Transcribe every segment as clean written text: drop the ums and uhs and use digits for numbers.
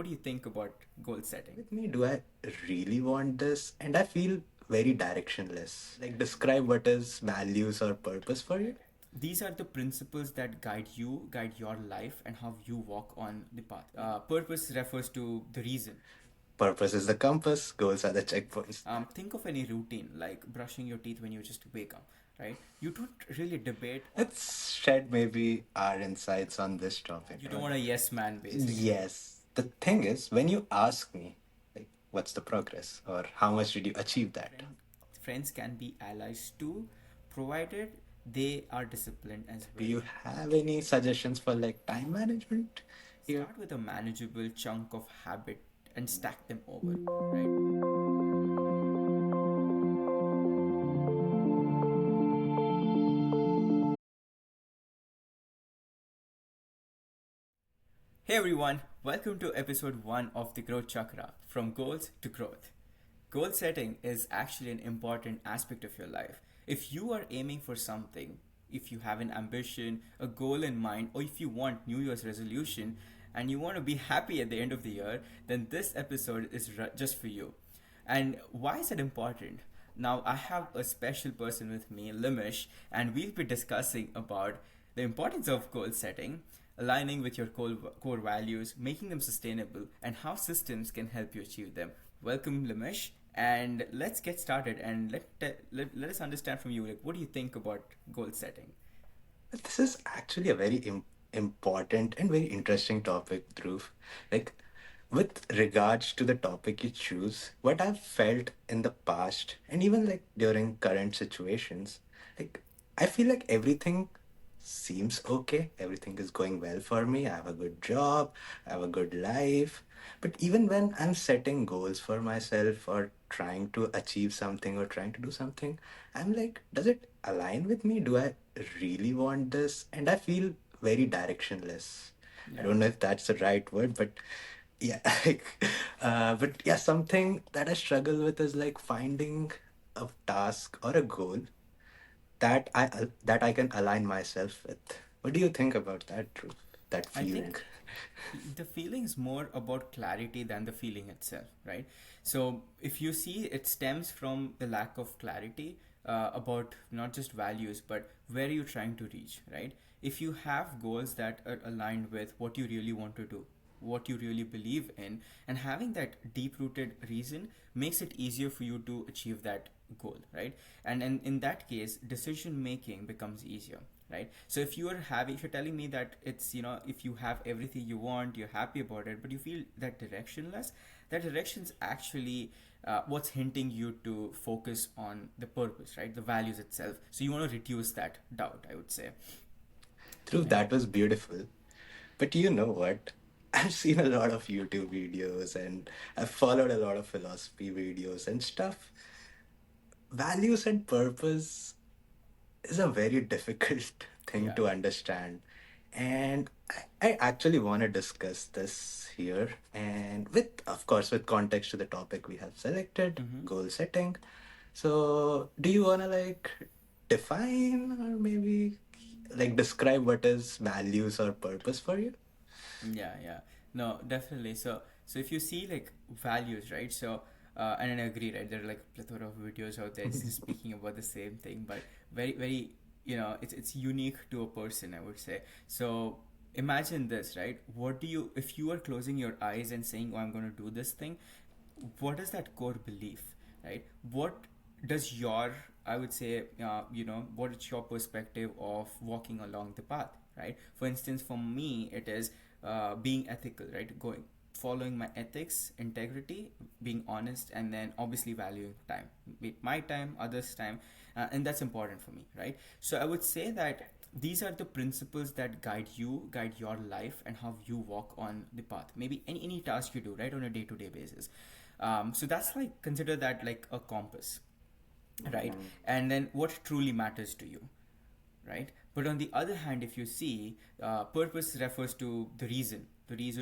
what do you think about goal setting? With me, do I really want this? And I feel very directionless. Like, describe what is values or purpose for you. These are the principles that guide you, guide your life, and how you walk on the path. Purpose refers to the reason. Purpose is the compass, goals are the checkpoints. Think of any routine like brushing your teeth when you just wake up, right? You don't really debate, or Let's shed maybe our insights on this topic. you don't want a yes man, basically. Yes. The thing is, when you ask me, like, what's the progress or how much did you achieve that? Friend, friends can be allies too, provided they are disciplined as Do well. you have any suggestions for like time management here? Start with a manageable chunk of habit and stack them over, right? Hey everyone, welcome to episode 1 of the Growth Chakra, from goals to growth. Goal setting is actually an important aspect of your life. If you are aiming for something, if you have an ambition, a goal in mind, or if you want New Year's resolution and you want to be happy at the end of the year, then this episode is just for you. And why is it important? Now, I have a special person with me, Limysh, and we'll be discussing about the importance of goal setting, aligning with your core values, making them sustainable, and how systems can help you achieve them. Welcome, Limysh, and let's get started and let us understand from you, like, what do you think about goal setting? This is actually a very important and very interesting topic, Dhruv. Like, with regards to the topic you choose, what I've felt in the past and even like during current situations, like, I feel like everything seems okay. Everything is going well for me. I have a good job, I have a good life. But even when I'm setting goals for myself or trying to achieve something or trying to do something, I'm like, does it align with me? Do I really want this? And I feel very directionless. I Yeah. don't know if that's the right word, but yeah, like, but yeah, something that I struggle with is like finding a task or a goal that I can align myself with. What do you think about that, Drew? That I feeling? think the feeling is more about clarity than the feeling itself, right? So if you see, it stems from the lack of clarity about not just values but where you're trying to reach, right? If you have goals that are aligned with what you really want to do, what you really believe in, and having that deep rooted reason makes it easier for you to achieve that goal, right? And in that case, decision making becomes easier, right? So if you're telling me that it's, if you have everything you want, you're happy about it, but you feel that directionless, that direction's actually what's hinting you to focus on the purpose, right? The values itself. So you want to reduce that doubt, I would say. Drew, Yeah. that was beautiful. But you know what? I've seen a lot of YouTube videos and I've followed a lot of philosophy videos and stuff. Values and purpose is a very difficult thing Yeah. to understand. And I actually want to discuss this here. And with, of course, with context to the topic we have selected, Mm-hmm. goal setting. So, do you want to like define or maybe like describe what is values or purpose for you? Yeah, yeah. No, definitely. So if you see like values, right? So and I agree, right? There are like a plethora of videos out there just speaking about the same thing, but very, it's unique to a person, I would say. So imagine this, right? What do you, if you are closing your eyes and saying, "Oh, I'm going to do this thing," what is that core belief, right? What does your, I would say, what is your perspective of walking along the path, right? For instance, for me it is being ethical, right? Going, following my ethics, integrity, being honest, and then obviously valuing time, be it my time, others time, and that's important for me, right? So I would say that these are the principles that guide you, guide your life, and how you walk on the path, maybe any task you do, right, on a day-to-day basis. So that's like, consider that like a compass, right? Mhm. And then what truly matters to you, right? But on the other hand, if you see, purpose refers to the reason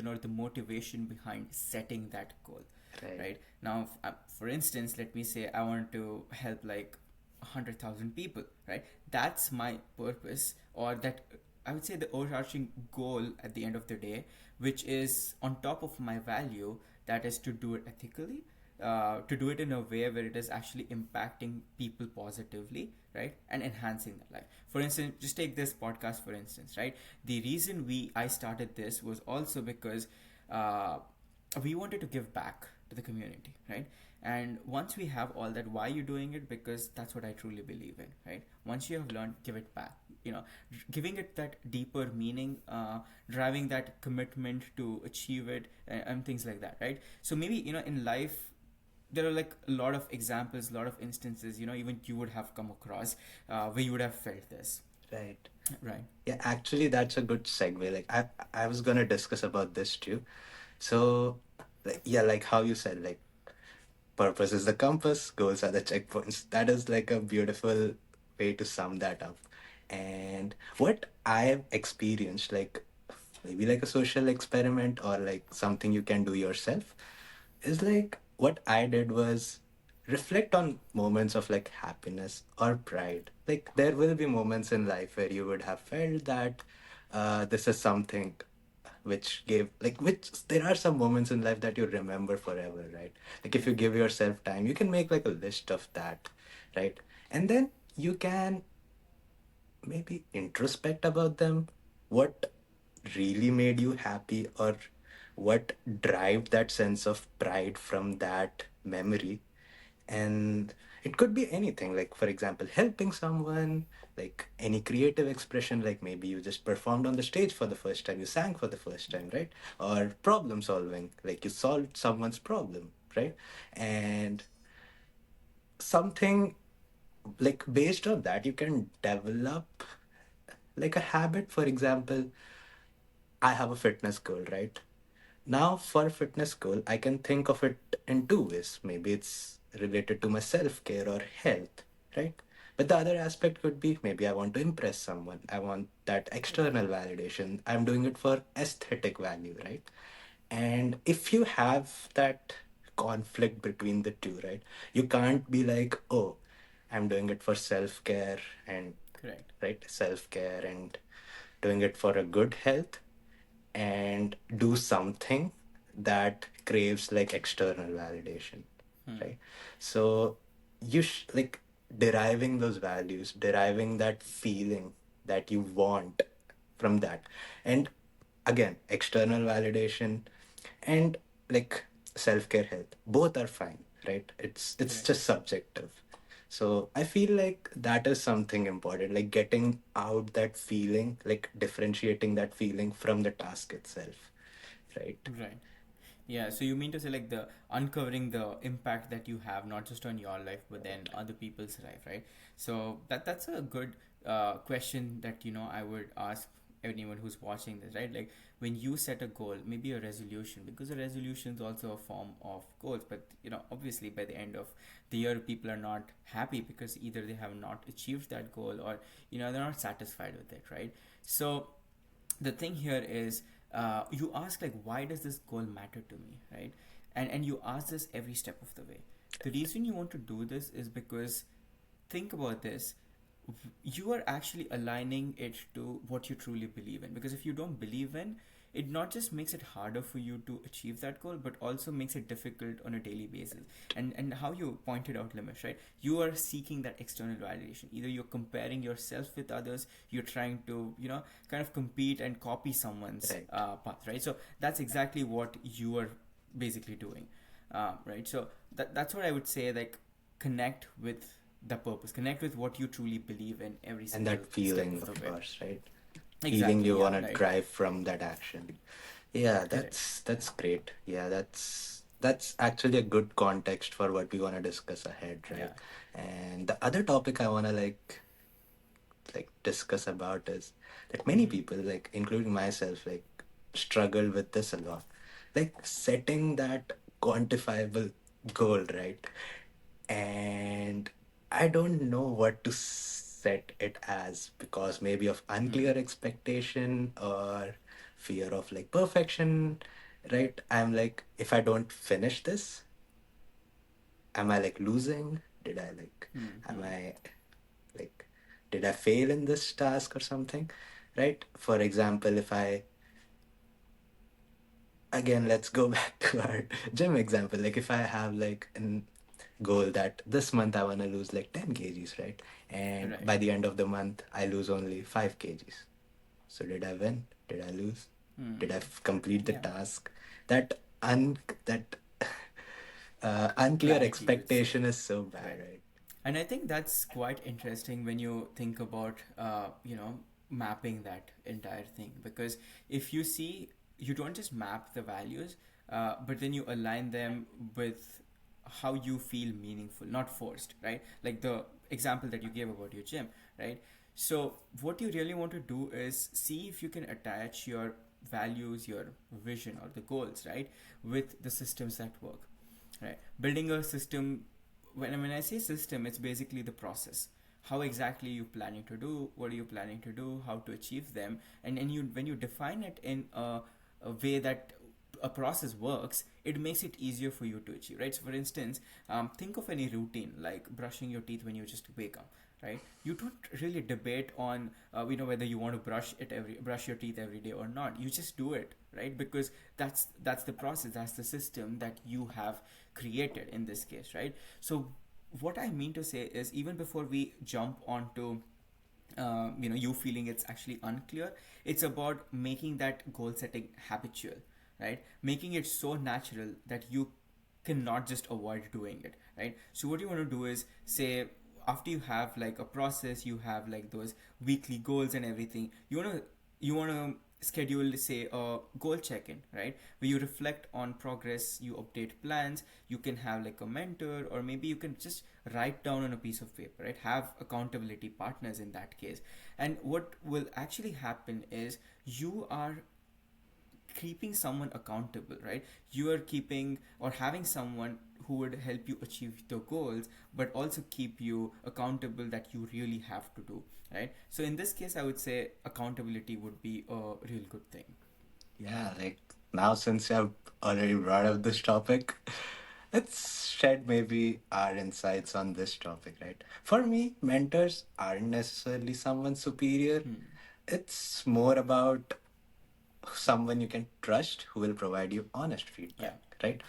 or the motivation behind setting that goal, Right. right? Now, for instance, let me say I want to help like 100,000 people, right? That's my purpose, or that I would say the overarching goal at the end of the day, which is on top of my value, that is to do it ethically, to do it in a way where it is actually impacting people positively, right, and enhancing their life. For instance, just take this podcast for instance, right? The reason we I started this was also because uh, we wanted to give back to the community, right? And once we have all that, why are you doing it? Because that's what I truly believe in, right? Once you have learned, give it back, you know, giving it that deeper meaning, driving that commitment to achieve it, and things like that, right? So maybe, in life there are like a lot of examples, a lot of instances, even you would have come across, where you would have felt this, Right. right? Yeah, actually, that's a good segue. Like, I was gonna discuss about this too. So, like, yeah, like how you said, like, purpose is the compass, goals are the checkpoints. That is like a beautiful way to sum that up. And what I've experienced, like, maybe like a social experiment or like something you can do yourself, is like what I did was reflect on moments of like happiness or pride. Like there will be moments in life where you would have felt that this is something which gave like which there are some moments in life that you remember forever, right? Like if you give yourself time, you can make like a list of that, right? And then you can maybe introspect about them. What really made you happy, or what drive that sense of pride from that memory? And it could be anything, like for example helping someone, like any creative expression, like maybe you just performed on the stage for the first time, you sang for the first time, right? Or problem solving, like you solved someone's problem, right? And something like based on that you can develop like a habit. For example, I have a fitness goal, right? Now, for a fitness goal, I can think of it in two ways. Maybe it's related to my self care or health, right? But the other aspect could be maybe I want to impress someone. I want that external validation. I'm doing it for aesthetic value, right? And if you have that conflict between the two, right, you can't be like, oh, I'm doing it for self care and Correct. right, self care and doing it for a good health, and do something that craves like external validation, Hmm. right? So like deriving those values, deriving that feeling that you want from that. And again, external validation and like self-care, health, both are fine, right? It's Correct. just subjective. So I feel like that is something important, like getting out that feeling, like differentiating that feeling from the task itself, right? Right. Yeah, so you mean to say like the uncovering the impact that you have not just on your life but then Right. other people's life, right? So that's a good question that I would ask anyone who's watching this, right? Like when you set a goal, maybe a resolution, because a resolution is also a form of goals, but obviously by the end of the year people are not happy because either they have not achieved that goal or they're not satisfied with it, right? So the thing here is, you ask like, why does this goal matter to me, right? And you ask this every step of the way. The reason you want to do this is because, think about this, you are actually aligning it to what you truly believe in, because if you don't believe in it, not just makes it harder for you to achieve that goal but also makes it difficult on a daily basis. And how you pointed out, Limish, right? You are seeking that external validation. Either you're comparing yourself with others, you're trying to kind of compete and copy someone's Right. path, right? So that's exactly what you are basically doing, right? So that's what I would say, like, connect with the purpose, connect with what you truly believe in every And single that step feeling, of the of way. course, right? Feeling Exactly, you yeah, want to right. drive from that action. Yeah, Correct. that's great. Yeah, that's actually a good context for what we want to discuss ahead, Yeah. right? And the other topic I want to like discuss about is that many Mm-hmm. people, like including myself, like struggle with this a lot, like setting that quantifiable goal, right? And I don't know what to set it as, because maybe of Hmm. unclear expectation or fear of like perfection, right? I'm like, if I don't finish this, am I like losing? Did I like, Hmm. am Hmm. I like, did I fail in this task or something? right? For example, if I, again, let's go back to our gym example. Like if I have like an goal that this month I want to lose like 10 kgs, right? And Right. by the end of the month, I lose only 5 kgs. So did I win? Did I lose? Did I complete the Yeah. task? That that unclear Clarity, you'd say. expectation is so bad, Right. right? And I think that's quite interesting when you think about, mapping that entire thing. Because if you see, you don't just map the values, but then you align them with how you feel meaningful, not forced, right? Like the example that you gave about your gym, right? So, what you really want to do is see if you can attach your values, your vision, or the goals, right, with the systems that work, right? Building a system, when I say system, it's basically the process. How exactly you planning to do, what are you planning to do, how to achieve them. And you, when you define it in a way that a process works, it makes it easier for you to achieve, right? So for instance, think of any routine like brushing your teeth when you just wake up, right? You don't really debate on whether you want to brush your teeth every day or not. You just do it, right? Because that's the process, that's the system that you have created in this case, right? So what I mean to say is, even before we jump onto you feeling it's actually unclear, it's about making that goal setting habitual, right? Making it so natural that you cannot just avoid doing it, right? So what you want to do is, say, after you have like a process, you have like those weekly goals and everything, you want to schedule, say, a goal check-in, right, where you reflect on progress, you update plans. You can have like a mentor, or maybe you can just write down on a piece of paper, right? Have accountability partners in that case. And what will actually happen is, you are keeping someone accountable, right? You are keeping or having someone who would help you achieve the goals, but also keep you accountable, that you really have to do, right? So in this case, I would say accountability would be a real good thing. Yeah, like now since I've already brought up this topic, let's shed maybe our insights on this topic, right? For me, mentors aren't necessarily someone superior. It's more about someone you can trust who will provide you honest Yeah. feedback, right?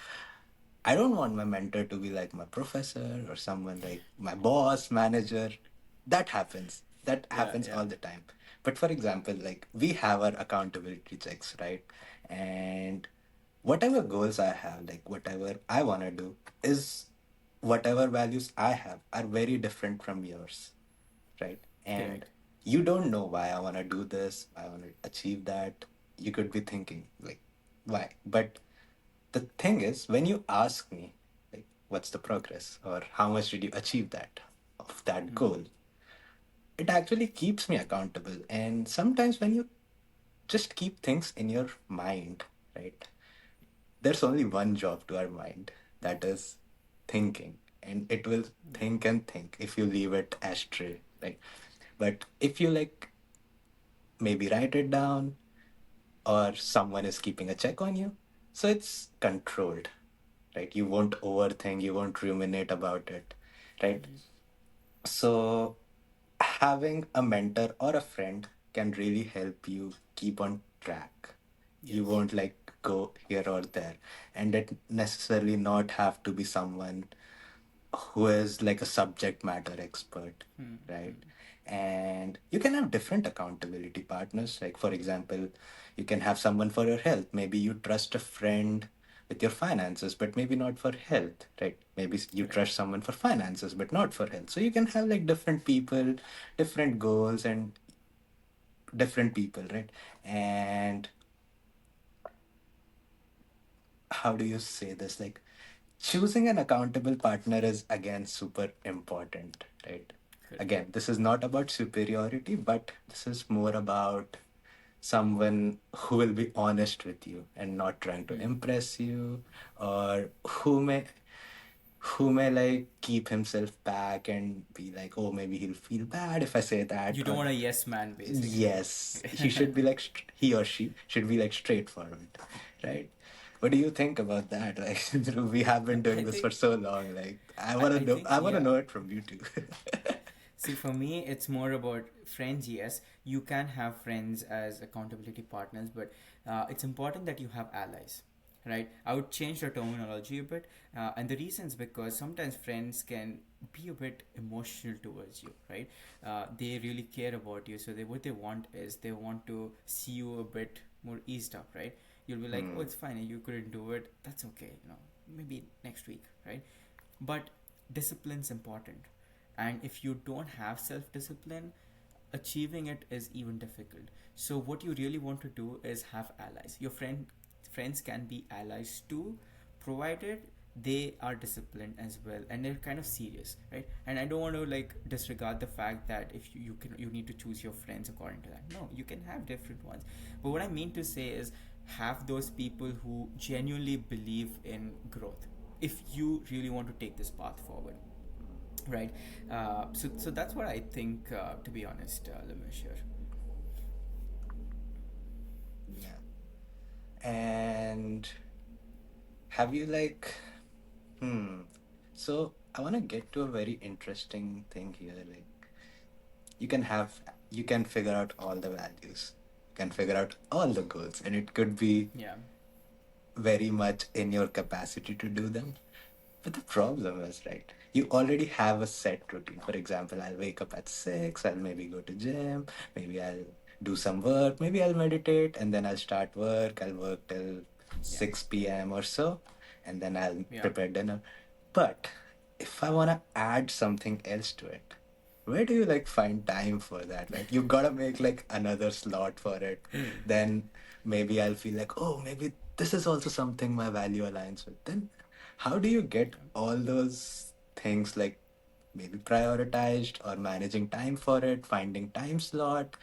I don't want my mentor to be like my professor or someone like my boss, manager. That happens. That Yeah. happens Yeah. all the time. But for example, like we have our accountability checks, right? And whatever goals I have, like whatever I want to do, is whatever values I have are very different from yours, right? And Correct. you don't know why I want to do this, I want to achieve that. You could be thinking, like, why? But the thing is, when you ask me, like, what's the progress or how much did you achieve that of that goal, it actually keeps me accountable. And sometimes when you just keep things in your mind, right? There's only one job to our mind, that is thinking. And it will think and think if you leave it astray, right? But if you like maybe write it down, or someone is keeping a check on you, so it's controlled, right? You won't overthink, you won't ruminate about it, right? So having a mentor or a friend can really help you keep on track. You Yes. won't like go here or there, and it necessarily not have to be someone who is like a subject matter expert, right? And you can have different accountability partners. Like, for example, you can have someone for your health. Maybe you trust a friend with your finances, but maybe not for health, right? Maybe you Correct. trust someone for finances, but not for health. So you can have like different people, different goals, and different people, right? And how do you say this? Like, choosing an accountable partner is again super important, right? Correct. Again, this is not about superiority, but this is more about someone who will be honest with you and not trying to impress you, or who may like keep himself back and be like, oh, maybe he'll feel bad if I say that, You don't or want a yes man, basically. yes, he should be like he or she should be like straightforward, right? What do you think about that? Like, we have No, been doing this for so long. Like, I I think, want to know yeah. it from you too. See, for me, it's more about friends. Yes, you can have friends as accountability partners, but it's important that you have allies, right? I would change the terminology a bit, and the reason is because sometimes friends can be a bit emotional towards you, right? They really care about you, so what they want is they want to see you a bit more eased up, right? You'll be like, oh, Hmm. it's fine, you couldn't do it, that's okay, maybe next week, right? But discipline's important, and if you don't have self discipline, achieving it is even difficult. So what you really want to do is have allies. Your friends can be allies too, provided they are disciplined as well and they're kind of serious, right? And I don't want to like disregard the fact that if you need to choose your friends according to that. No, you can have different ones. But what I mean to say is have those people who genuinely believe in growth if you really want to take this path forward, right? So that's what I think, to be honest, Limysh here. Yeah. And have you like, hmm. So I want to get to a very interesting thing here. Like, you can have, you can figure out all the values, you can figure out all the goals, and it could be Yeah, very much in your capacity to do them. But the problem is, right, you already have a set routine. For example, I'll wake up at 6, I'll maybe go to gym, maybe I'll do some work, maybe I'll meditate, and then I'll start work. I'll work till yeah, 6 p.m. or so, and then I'll yeah. prepare dinner. But if I want to add something else to it, where do you like find time for that? Like you gotta make like another slot for it. Then maybe I'll feel like, oh, maybe this is also something my value aligns with. Then how do you get all those things like maybe prioritized or managing time for it, finding time slot,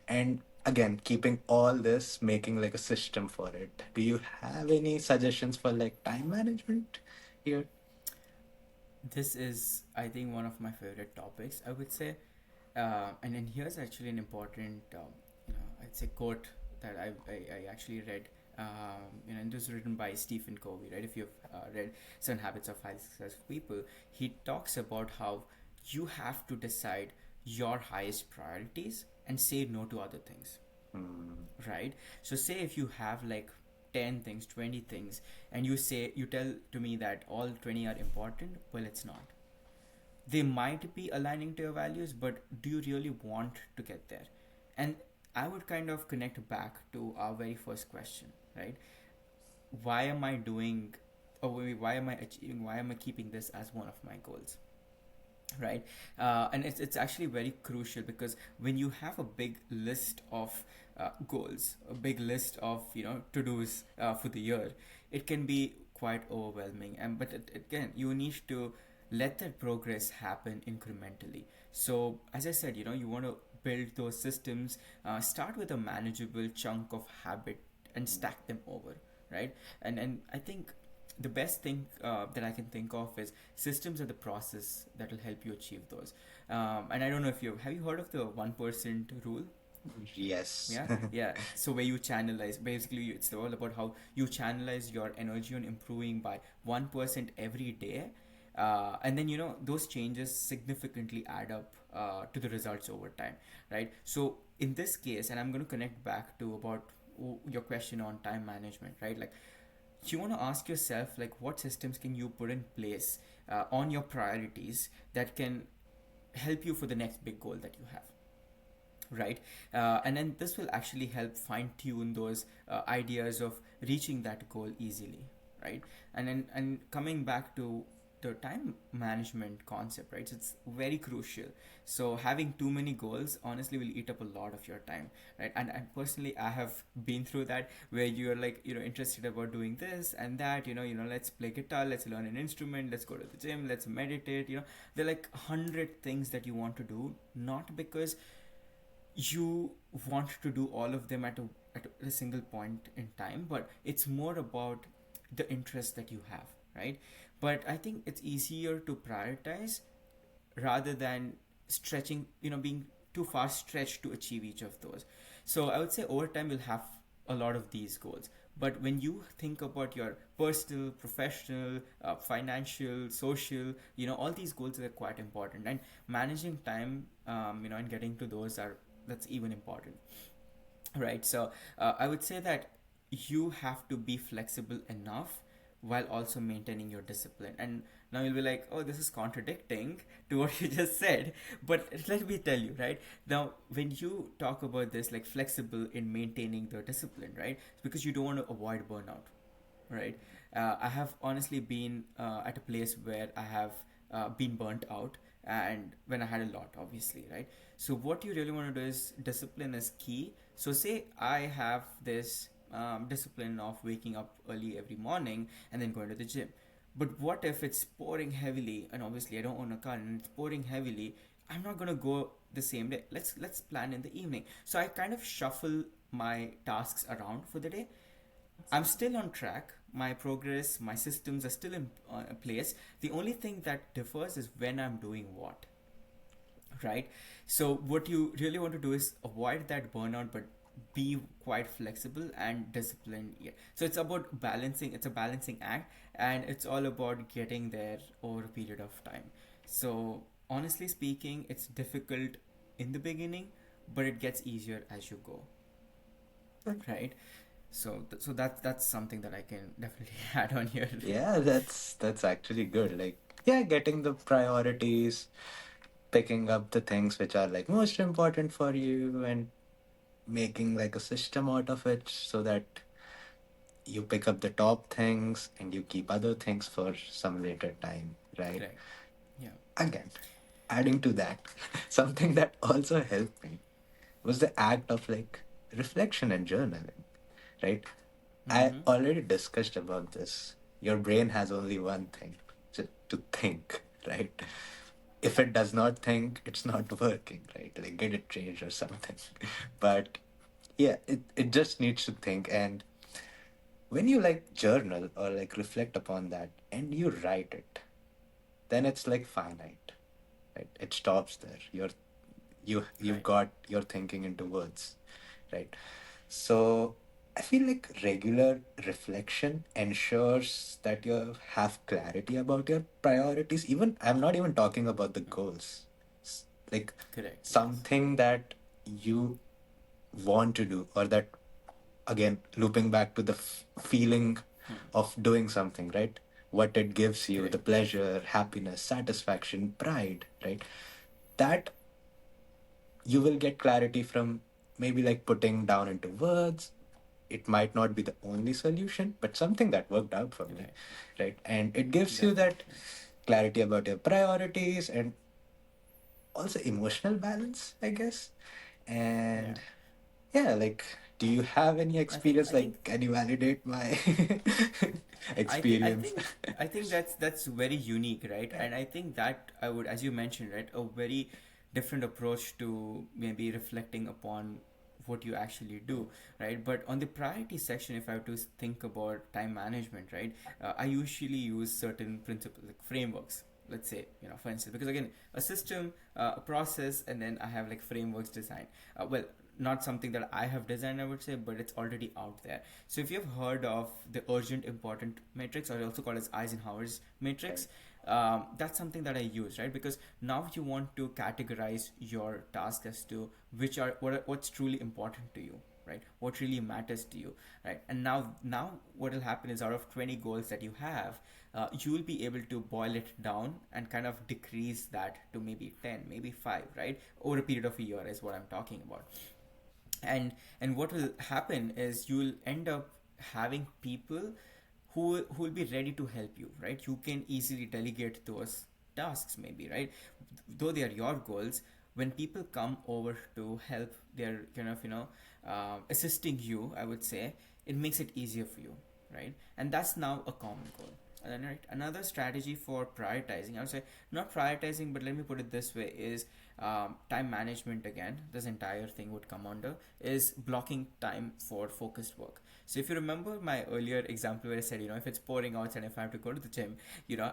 and again keeping all this, making like a system for it? Do you have any suggestions for like time management here? This is, I think, one of my favorite topics, I would say. And then here's actually an important, I'd say quote that I actually read. And this was written by Stephen Covey, right? If you've read Seven Habits of Highly Successful People, he talks about how you have to decide your highest priorities and say no to other things, Hmm. right? So say if you have like 10 things, 20 things, and you tell to me that all 20 are important, well, it's not. They might be aligning to your values, but do you really want to get there? And I would kind of connect back to our very first question, right? Why am I doing, or maybe why am I achieving, why am I keeping this as one of my goals? Right. And it's actually very crucial because when you have a big list of goals, a big list of to-dos for the year, it can be quite overwhelming. And but again, you need to let that progress happen incrementally. So as I said, you want to build those systems. Start with a manageable chunk of habit and stack them over, right? And I think the best thing that I can think of is systems are the process that will help you achieve those. And I don't know if have you heard of the 1% rule? Yes. Yeah, yeah. So where you channelize, basically, it's all about how you channelize your energy on improving by 1% every day, and then those changes significantly add up to the results over time, right? So in this case, and I'm going to connect back to about your question on time management, right? Like you want to ask yourself like what systems can you put in place on your priorities that can help you for the next big goal that you have, right? And then this will actually help fine tune those ideas of reaching that goal easily, right? And coming back to the time management concept, right? So it's very crucial. So having too many goals honestly will eat up a lot of your time, right? And personally, I have been through that where you're like interested about doing this and that, let's play guitar, let's learn an instrument, let's go to the gym, let's meditate. There are like 100 things that you want to do, not because you want to do all of them at a single point in time, but it's more about the interest that you have, right? But I think it's easier to prioritize rather than stretching, being too far stretched to achieve each of those. So I would say over time you'll have a lot of these goals, But when you think about your personal, professional, financial, social, all these goals are quite important, and managing time, and getting to those are that's even important, right? So I would say that you have to be flexible enough while also maintaining your discipline. And now you'll be like, oh, this is contradicting to what you just said. But let me tell you, right? Now, when you talk about this, like flexible in maintaining the discipline, right? It's because you don't want to avoid burnout, right? I have honestly been at a place where I have been burnt out, and when I had a lot, obviously, right? So what you really want to do is discipline is key. So say I have this discipline of waking up early every morning and then going to the gym. But what if it's pouring heavily, and obviously I don't own a car and it's pouring heavily? I'm not gonna go the same day. Let's plan in the evening. So I kind of shuffle my tasks around for the day. I'm still on track. My progress, my systems are still in place. The only thing that differs is when I'm doing what, right? So, what you really want to do is avoid that burnout, but be quite flexible and disciplined. Yeah. So, it's about balancing, it's a balancing act, and it's all about getting there over a period of time. So, honestly speaking, it's difficult in the beginning, but it gets easier as you go, right? So, that's something that I can definitely add on here. Yeah, that's actually good. Like, yeah, getting the priorities, picking up the things which are like most important for you, and making like a system out of it so that you pick up the top things and you keep other things for some later time, right? Correct. Yeah. Again, adding to that, something that also helped me was the act of like reflection and journaling, right? I Mm-hmm. already discussed about this. Your brain has only one thing to think, right? If it does not think, it's not working, right? Like get it changed or something. But yeah, it just needs to think. And when you like journal or like reflect upon that and you write it, then it's like finite, right? It stops there. You've Right. got your thinking into words, right? So I feel like regular reflection ensures that you have clarity about your priorities. Even I'm not even talking about the goals. Like Correct. Yes. something that you want to do, or that, again, looping back to the feeling of doing something, right? What it gives you, the Correct. pleasure, happiness, satisfaction, pride, right? That you will get clarity from maybe like putting down into words. It might not be the only solution, but something that worked out for me, Right. right? And it gives you that Definitely. clarity about your priorities and also emotional balance, I guess. Yeah. And yeah, like, do you have any I think. experience? I think. Like, can you validate my I think. I experience? think. I think that's very unique, right? And I think that I would, as you mentioned, right, a very different approach to maybe reflecting upon what you actually do, right? But on the priority section, if I have to think about time management, right, I usually use certain principles, like frameworks. Let's say, for instance, because again, a system, a process, and then I have like frameworks designed. Well, not something that I have designed, I would say, but it's already out there. So if you've heard of the urgent important matrix, or also called as Eisenhower's matrix, that's something that I use, right? Because now you want to categorize your task as to what's truly important to you, right? What really matters to you, right? And now what will happen is, out of 20 goals that you have, you will be able to boil it down and kind of decrease that to maybe 10, maybe 5, right? Over a period of a year is what I'm talking about. And what will happen is you'll end up having people who will be ready to help you, right? You can easily delegate those tasks, maybe, right? Though they are your goals, when people come over to help, they're kind of assisting you, I would say. It makes it easier for you, right? And that's now a common goal. And then, right, another strategy for prioritizing, I would say, not prioritizing, but let me put it this way, is time management. Again, this entire thing would come under is blocking time for focused work. So if you remember my earlier example where I said, if it's pouring outside, if I have to go to the gym,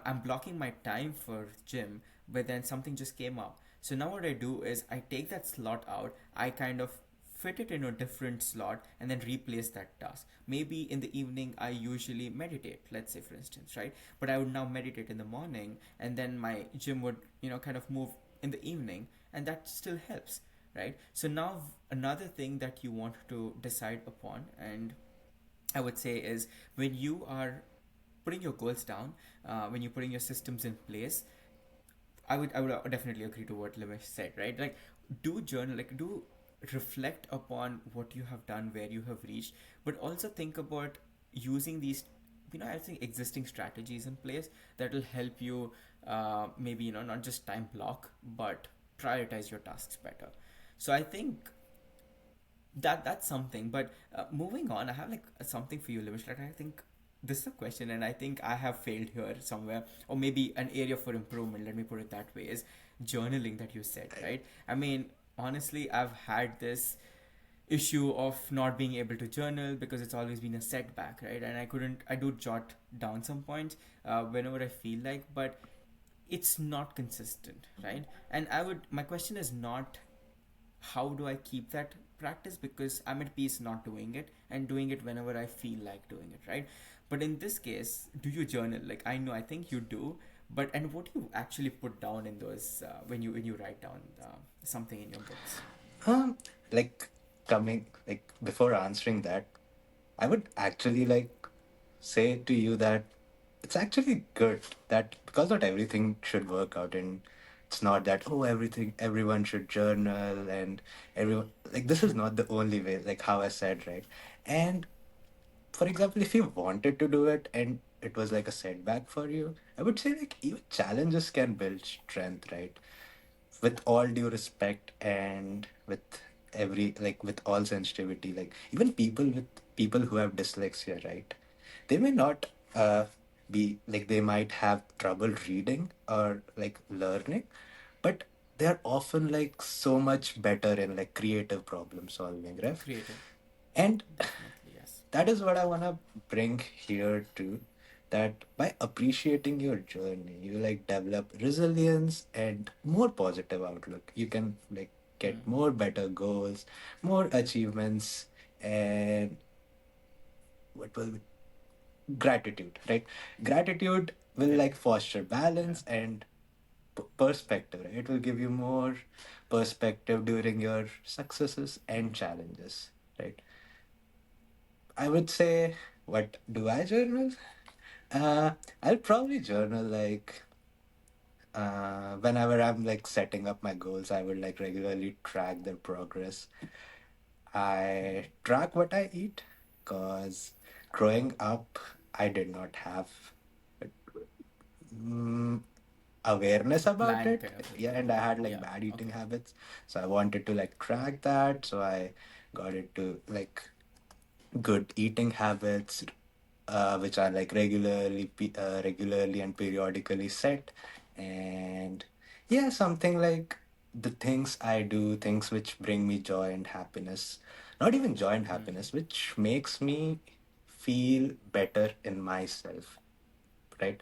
I'm blocking my time for gym, but then something just came up. So now what I do is I take that slot out, I kind of fit it in a different slot and then replace that task. Maybe in the evening I usually meditate, let's say for instance, right? But I would now meditate in the morning, and then my gym would, kind of move in the evening, and that still helps, right? So now another thing that you want to decide upon, and I would say, is when you are putting your goals down, when you're putting your systems in place, I would definitely agree to what Limysh said, right? Like, do journal, like, do reflect upon what you have done, where you have reached, but also think about using these, I think existing strategies in place that will help you, maybe, not just time block, but prioritize your tasks better. So I think that's something. But moving on, I have like something for you, Limish. Like, I think this is a question, and I think I have failed here somewhere, or maybe an area for improvement. Let me put it that way: is journaling that you said, right? I mean, honestly, I've had this issue of not being able to journal because it's always been a setback, right? And I do jot down some points whenever I feel like, but it's not consistent, right? And my question is not how do I keep that practice, because I'm at peace not doing it and doing it whenever I feel like doing it, right? But in this case, do you journal? Like, I think you do, but and what do you actually put down in those when you write down something in your books? Um, like coming like before answering that, I would actually like say to you that it's actually good that because not everything should work out, and it's not that oh everyone should journal and everyone like this is not the only way, like how I said, right? And for example, if you wanted to do it and it was like a setback for you, I would say like even challenges can build strength, right? With all due respect and with every like with all sensitivity, like even people who have dyslexia, right? They may not be like they might have trouble reading or like learning, but they're often like so much better in like creative problem solving, right? Creative, And definitely, yes. that is what I want to bring here too. That by appreciating your journey, you like develop resilience and more positive outlook. You can like get Mm, more better goals, more achievements, and what will gratitude, right? Gratitude will correct. like foster Yeah. balance and perspective, right? It will give you more perspective during your successes and Mm, challenges, right? I would say, what do I journal? Uh, I'll probably journal like whenever I'm like setting up my goals, I would like regularly track their progress. mm, I track what I eat because growing up, I did not have mm, awareness a about plan it. kind of a Yeah, thing. and I had like Yeah. bad eating Okay. habits. So I wanted to like track that. So I got into like good eating habits, which are like regularly and periodically set, and yeah, something like the things I do, things which bring me joy and happiness, not even joy and Mm, happiness, which makes me feel better in myself, right?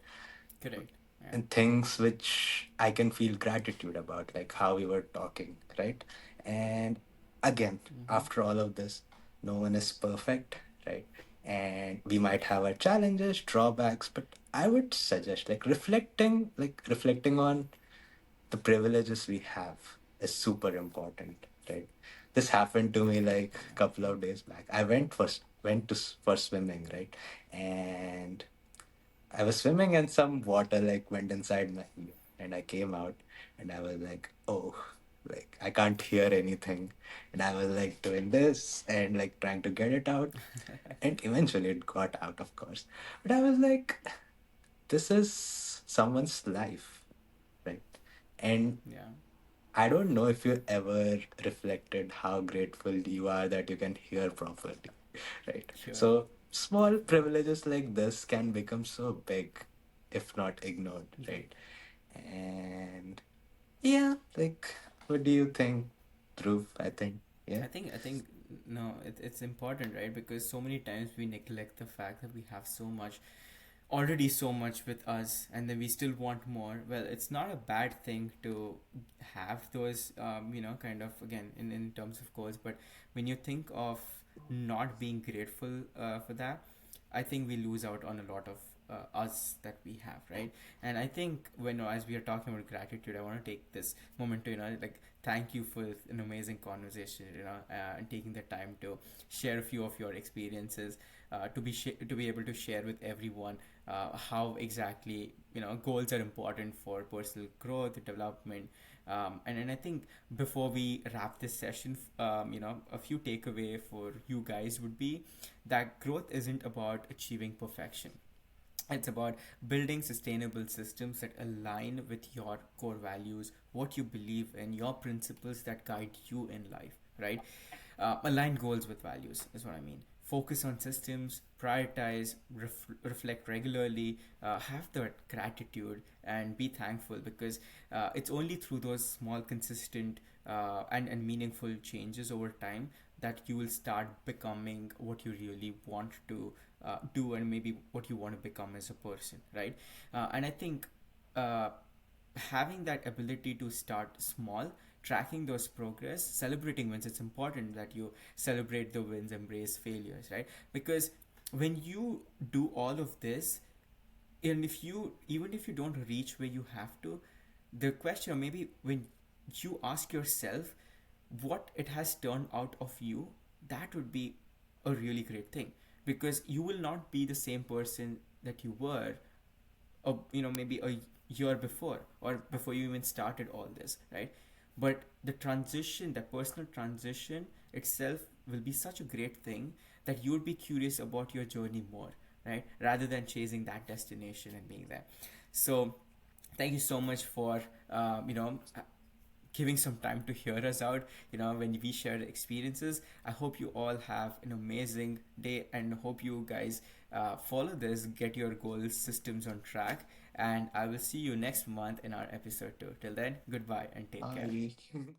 correct. Yeah. And things which I can feel gratitude about, like how we were talking, right? And again, Mm-hmm. after all of this, no one is perfect, right? And we might have our challenges, drawbacks, but I would suggest like reflecting on the privileges we have is super important, right? This happened to me like Exactly. a Yeah. couple of days back. I went for swimming, right? And I was swimming and some water like went inside my ear, and I came out and I was like, oh, like I can't hear anything. And I was like doing this and like trying to get it out. And eventually it got out, of course. But I was like, this is someone's life, right? And Yeah. I don't know if you ever reflected how grateful you are that you can hear properly, right? Sure. So small Definitely. privileges like this can become so big if not ignored, right? Right. And yeah, like, what do you think, Dhruv? I think, yeah. I think no, it's important, right? Because so many times we neglect the fact that we have so much already so much with us and then we still want more. Well, it's not a bad thing to have those kind of, again, in terms of goals, but when you think of not being grateful for that, I think we lose out on a lot of us that we have, right? And I think when, as we are talking about gratitude, I want to take this moment to, like, thank you for an amazing conversation, and taking the time to share a few of your experiences, to be able to share with everyone how exactly, goals are important for personal growth, development. And I think before we wrap this session, a few takeaway for you guys would be that growth isn't about achieving perfection. It's about building sustainable systems that align with your core values, what you believe in, your principles that guide you in life, right? Align goals with values is what I mean. Focus on systems, prioritize, reflect regularly, have that gratitude, and be thankful, because it's only through those small, consistent, and meaningful changes over time that you will start becoming what you really want to do, and maybe what you want to become as a person, right? And I think uh, having that ability to start small, tracking those progress, celebrating wins, it's important that you celebrate the wins, embrace failures, right? Because when you do all of this, and if you, even if you don't reach where you have to, the question, or maybe when you ask yourself what it has turned out of you, that would be a really great thing, because you will not be the same person that you were, maybe a year before, or before you even started all this, right? But the transition, the personal transition itself, will be such a great thing that you would be curious about your journey more, right, rather than chasing that destination and being there. So thank you so much for giving some time to hear us out, when we share experiences. I hope you all have an amazing day, and hope you guys follow this, get your goals systems on track, and I will see you next month in our episode 2. Till then, goodbye and take care. Bye.